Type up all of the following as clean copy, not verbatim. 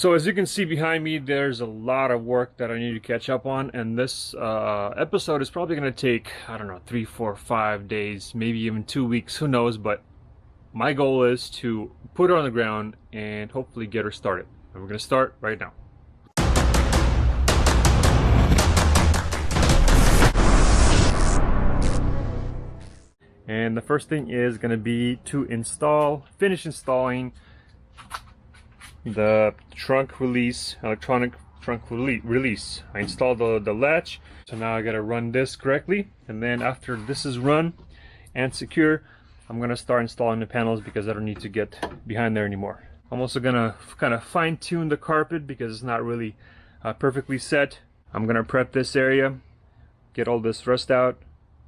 So as you can see behind me, there's a lot of work that I need to catch up on, and this episode is probably going to take, I don't know, 3, 4, 5 days, maybe even 2 weeks, who knows, but my goal is to put her on the ground and hopefully get her started. And we're going to start right now. And the first thing is going to be to finish installing the trunk release, electronic trunk release. I installed the latch, so now I gotta run this correctly, and then after this is run and secure, I'm gonna start installing the panels because I don't need to get behind there anymore. I'm also gonna kind of fine-tune the carpet because it's not really perfectly set. I'm gonna prep this area, get all this rust out,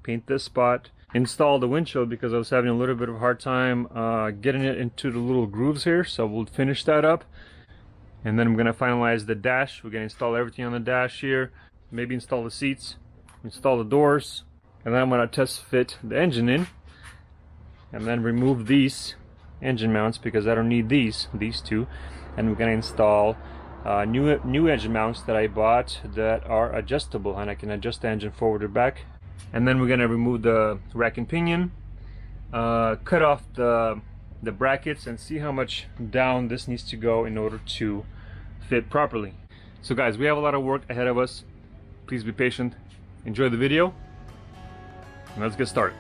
paint this spot, install the windshield because I was having a little bit of a hard time getting it into the little grooves here, so we'll finish that up. And then I'm going to finalize the dash. We're going to install everything on the dash here, maybe install the seats, install the doors, and then I'm going to test fit the engine in, and then remove these engine mounts because I don't need these two, and we're going to install new engine mounts that I bought that are adjustable, and I can adjust the engine forward or back. And then we're going to remove the rack and pinion, cut off the brackets, and see how much down this needs to go in order to fit properly. So guys, we have a lot of work ahead of us. Please be patient, enjoy the video, and let's get started.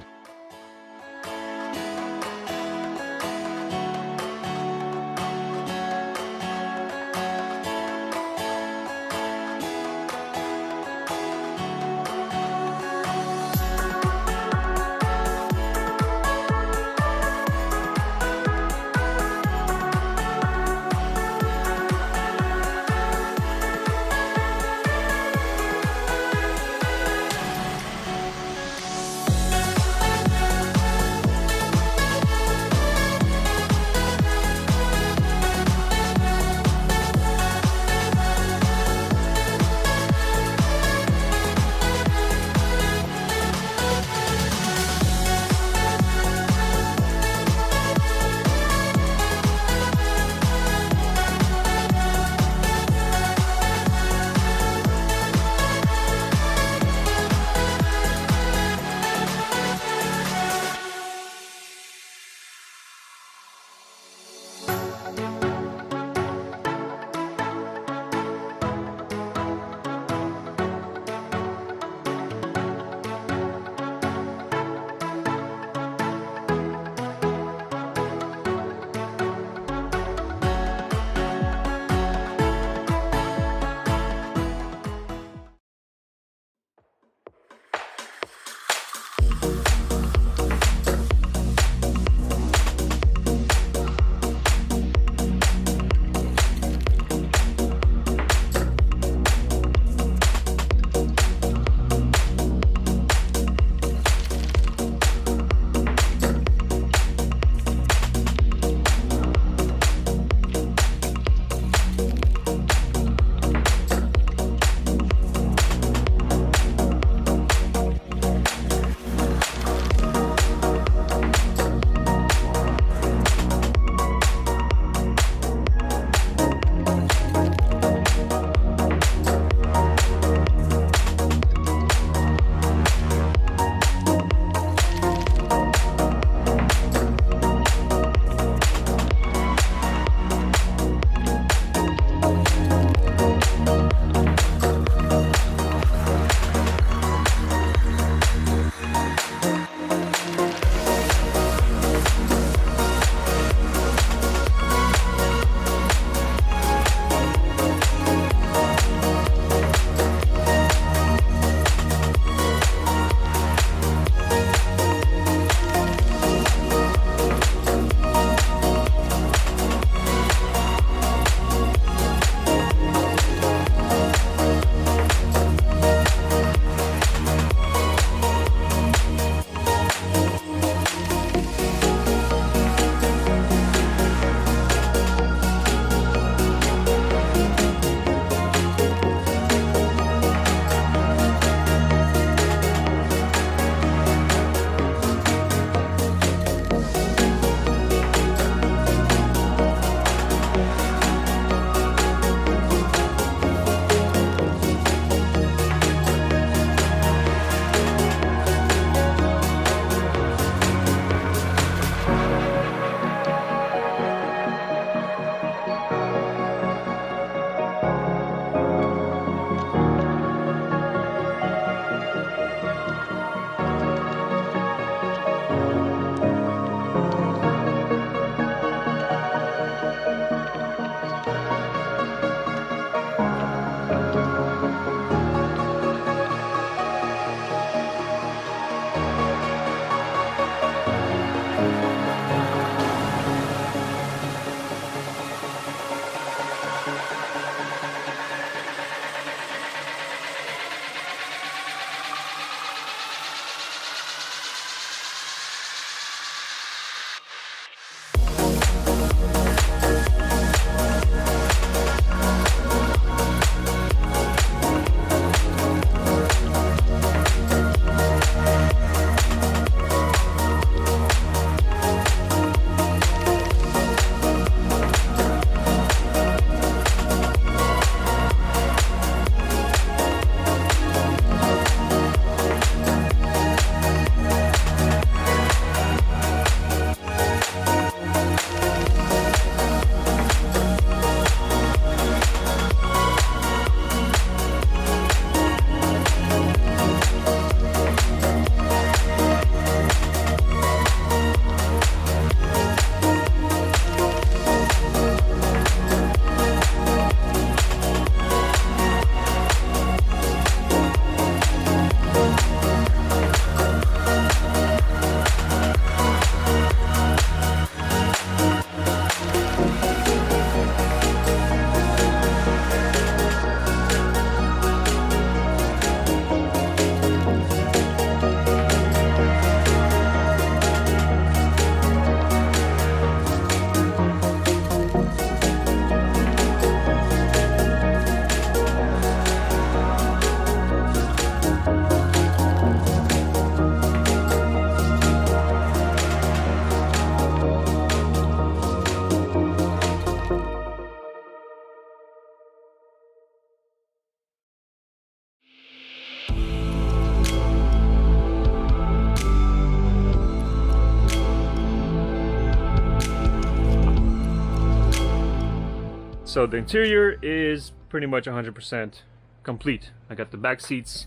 So the interior is pretty much 100% complete. I got the back seats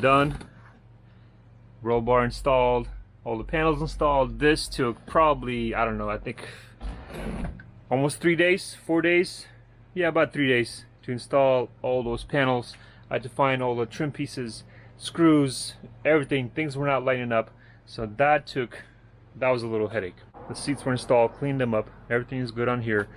done, roll bar installed, all the panels installed. This took probably, I don't know, I think almost 3 days, 4 days. Yeah, about 3 days to install all those panels. I had to find all the trim pieces, screws, everything. Things were not lining up, so that was a little headache. The seats were installed, cleaned them up, everything is good on here.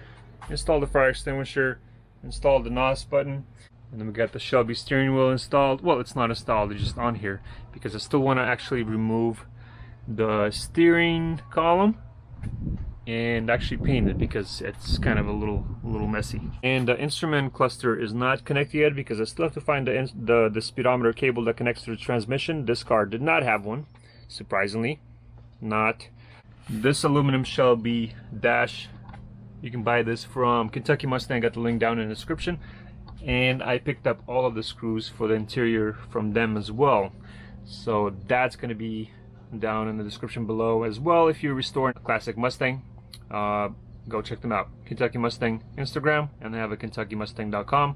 Installed the fire extinguisher, installed the NOS button, and then we got the Shelby steering wheel installed. Well, it's not installed, it's just on here because I still want to actually remove the steering column and actually paint it because it's kind of a little messy. And the instrument cluster is not connected yet because I still have to find the speedometer cable that connects to the transmission. This car did not have one, surprisingly. Not. This aluminum Shelby dash, you can buy this from Kentucky Mustang. I got the link down in the description, and I picked up all of the screws for the interior from them as well, so that's going to be down in the description below as well. If you're restoring a classic Mustang, go check them out. Kentucky Mustang Instagram, and they have a KentuckyMustang.com.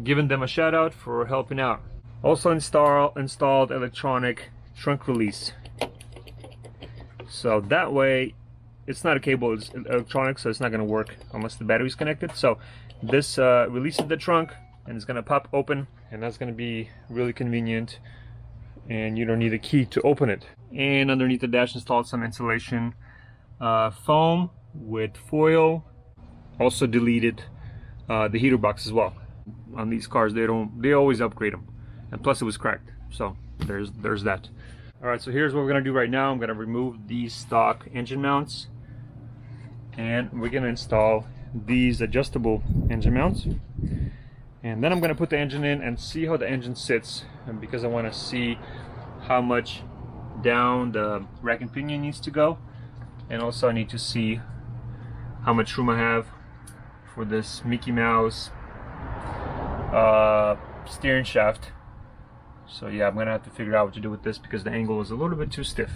Giving them a shout out for helping out. Also installed electronic trunk release, so that way it's not a cable, it's electronic, so it's not going to work unless the battery's connected. So this releases the trunk and it's going to pop open, and that's going to be really convenient, and you don't need a key to open it. And underneath the dash installed some insulation foam with foil. Also deleted the heater box as well. On these cars, they always upgrade them, and plus it was cracked, so there's that. All right, so here's what we're gonna do right now. I'm gonna remove these stock engine mounts, and we're gonna install these adjustable engine mounts, and then I'm gonna put the engine in and see how the engine sits, and because I want to see how much down the rack and pinion needs to go, and also I need to see how much room I have for this Mickey Mouse steering shaft. So yeah, I'm gonna have to figure out what to do with this because the angle is a little bit too stiff.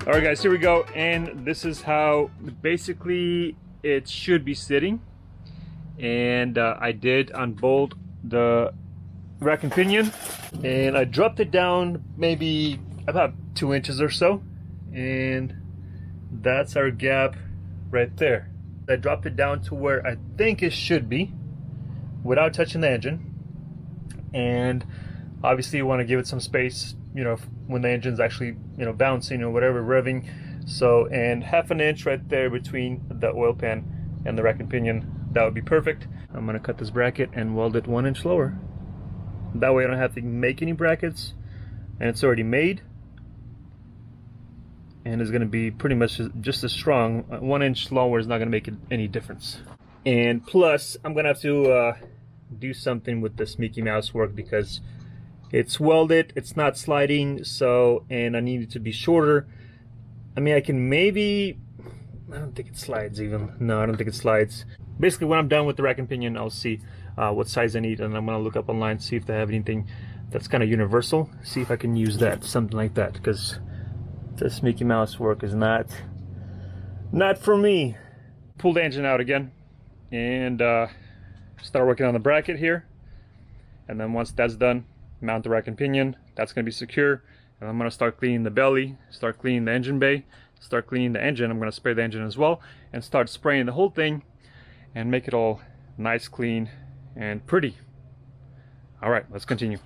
Alright guys, here we go, and this is how basically it should be sitting. And I did unbolt the rack and pinion, and I dropped it down maybe about 2 inches or so, and that's our gap right there. I dropped it down to where I think it should be without touching the engine, and obviously you want to give it some space, you know, when the engine's actually, you know, bouncing or whatever, revving. So, and ½ an inch right there between the oil pan and the rack and pinion, that would be perfect. I'm gonna cut this bracket and weld it 1 inch lower. That way I don't have to make any brackets, and it's already made, and it's gonna be pretty much just as strong. 1 inch lower is not gonna make any difference. And plus, I'm gonna have to do something with this Mickey Mouse work because it's welded, it's not sliding, so, and I need it to be shorter. I mean, I can maybe, I don't think it slides even. No, I don't think it slides. Basically, when I'm done with the rack and pinion, I'll see what size I need, and I'm gonna look up online, see if they have anything that's kind of universal, see if I can use that, something like that, because this Mickey Mouse work is not for me. Pull the engine out again, and start working on the bracket here, and then once that's done, mount the rack and pinion. That's going to be secure, and I'm going to start cleaning the belly, start cleaning the engine bay, start cleaning the engine. I'm going to spray the engine as well and start spraying the whole thing, and make it all nice, clean, and pretty. All right, let's continue.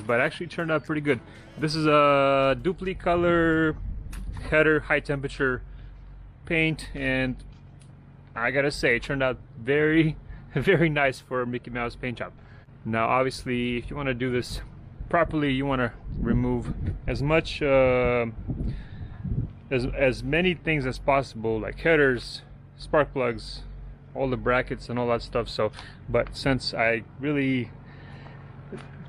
But actually turned out pretty good. This is a duplicate color header, high temperature paint, and I gotta say it turned out very very nice for a Mickey Mouse paint job. Now obviously if you want to do this properly, you want to remove as much as many things as possible, like headers, spark plugs, all the brackets and all that stuff. So but since I really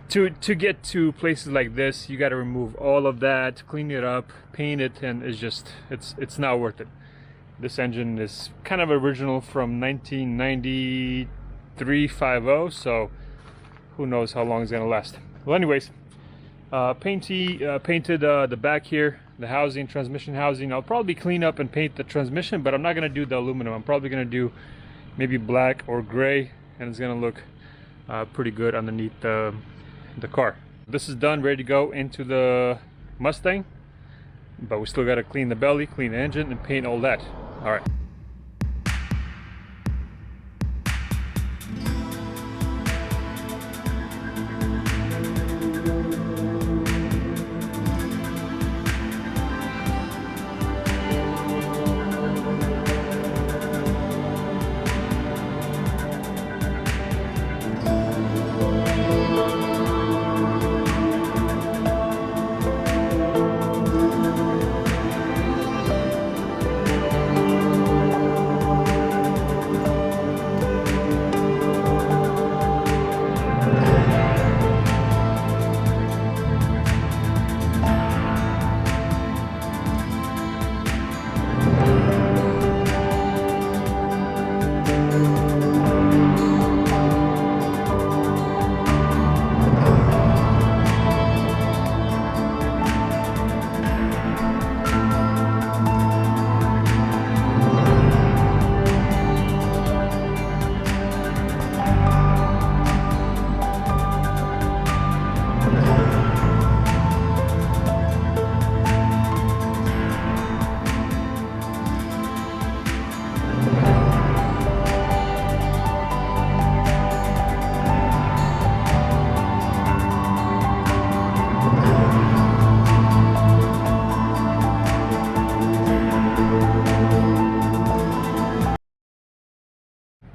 to get to places like this, you got to remove all of that, clean it up, paint it, and it's not worth it. This engine is kind of original from 1993 so who knows how long it's gonna last. Well, anyways, painted the back here, the housing, transmission housing. I'll probably clean up and paint the transmission, but I'm not gonna do the aluminum. I'm probably gonna do maybe black or gray, and it's gonna look pretty good underneath the car. This is done, ready to go into the Mustang, but we still got to clean the belly, clean the engine, and paint all that. All right.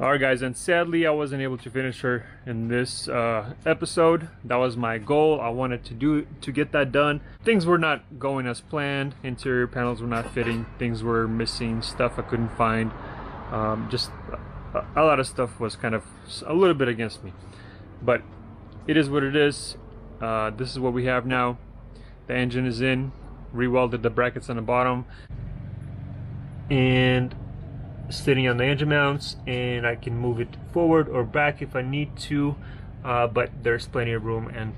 Alright guys, and sadly I wasn't able to finish her in this episode. That was my goal. I wanted to get that done. Things were not going as planned. Interior panels were not fitting. Things were missing. Stuff I couldn't find. Just a lot of stuff was kind of a little bit against me. But it is what it is. this is what we have now. The engine is in, re-welded the brackets on the bottom, and sitting on the engine mounts, and I can move it forward or back if I need to, but there's plenty of room and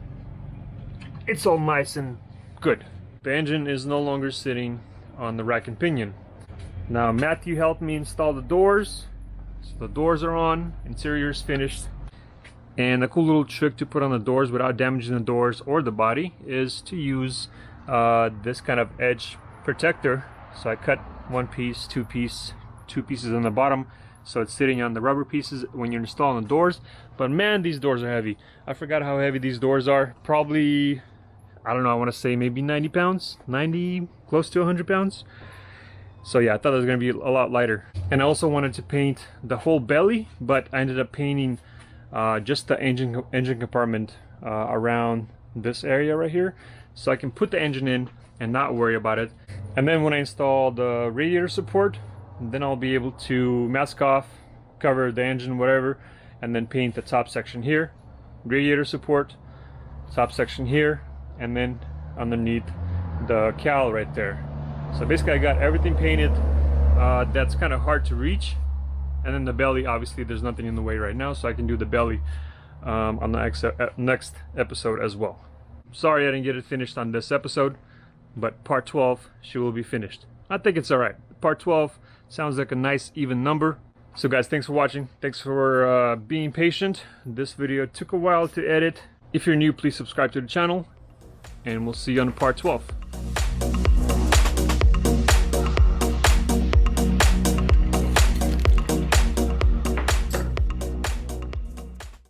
it's all nice and good. The engine is no longer sitting on the rack and pinion. Now Matthew helped me install the doors, so the doors are on, interior is finished. And a cool little trick to put on the doors without damaging the doors or the body is to use this kind of edge protector. So I cut one piece, two pieces on the bottom, so it's sitting on the rubber pieces when you're installing the doors. But man, these doors are heavy. I forgot how heavy these doors are. Probably, I don't know, I want to say maybe 90 pounds, 90, close to 100 pounds. So yeah, I thought it was going to be a lot lighter. And I also wanted to paint the whole belly, but I ended up painting just the engine compartment around this area right here, so I can put the engine in and not worry about it. And then when I install the radiator support, then I'll be able to mask off, cover the engine, whatever, and then paint the top section here, radiator support, top section here, and then underneath the cowl right there. So basically I got everything painted that's kind of hard to reach. And then the belly, obviously there's nothing in the way right now, so I can do the belly on the next episode as well. Sorry I didn't get it finished on this episode, but part 12, she will be finished. I think it's alright. Part 12 sounds like a nice even number. So guys, thanks for watching. Thanks for being patient. This video took a while to edit. If you're new, please subscribe to the channel, and we'll see you on part 12.